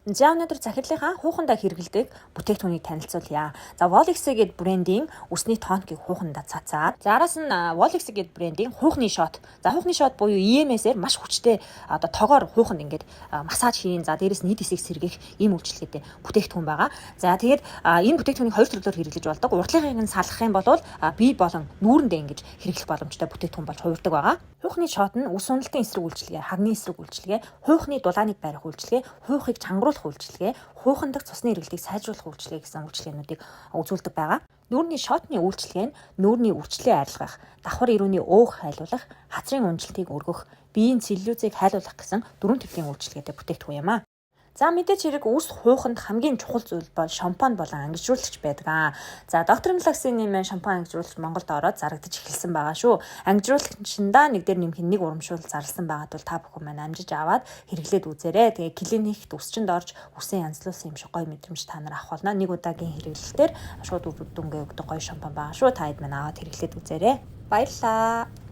За өнөөдөр захирлынхаа хуухандаа хэрэглэдэг бүтээгдэхүүнийг танилцуулъя. За Volix гэдэг брендийн өсний тонкийг хуухандаа цацаад, за араас нь Volix гэдэг брендийн хуухны шот. За хуухны шот буюу EMS-ээр маш хүчтэй одоо тоогоор хууханд ингээд массаж хийн. За дээрээс нийт эсийг сэргийх ийм үйлчлэгээтэй бүтээгдэхүүн байгаа. За тэгээд энэ бүтээгдэхүүнийг хоёр төрлөөр хэрэглэж болдог. Уртлынхыг нь салгах юм бол бие болон нүүрэндээ ингэж хэрэглэх боломжтой бүтээгдэхүүн болж хувирдаг байгаа. Хуухны шот нь үс уналтын эсрэг үйлчлэгээ, хагны эсрэг үйлчлэгээ, хуухны дулааныг барих үйлчлэгээ, хуухыг чангруулах үйлчлэгээ, хуухан дахь цусны эргэлтийг сайжруулах үйлчлэгээ гэсэн үйлчлэгээнүүдийг үзүүлдэг байгаа. Нүүрний шотны үйлчлэгээ нь нүүрний өвчлөө арилгах, давхар ирүүний өөг хайлуулах, хацрын унжилтыг өргөх, биеийн целлюлозыг хайлуулах гэсэн дөрвөн төрлийн үйлчлэгээтэй бүтээгдэхүүн юм аа. За мэдээж хэрэг үс хууханд хамгийн чухал зүйл бол шампунь болон ангижруулагч байдаг. За доктор Мелаксийн нэмэн шампунь ангижруулагч Монголд ороод зарагдаж эхэлсэн байгаа шүү. Ангижруулагчиндаа нэг дээр нэмэх нэг урамшуул зарласан байгаад бол та бүхэн маань амжиж аваад хэрэглээд үзээрэй. Тэгээ клиникт үсчинд орж үсээ янзлуулсан юм шиг гоё мэдрэмж та нар авах болно. Нэг удаагийн хэрэглэлээр шууд үр дүнгээ өгдөг гоё шампунь байгаа шүү. Та хэд маань аваад хэрэглээд үзээрэй. Баярлалаа.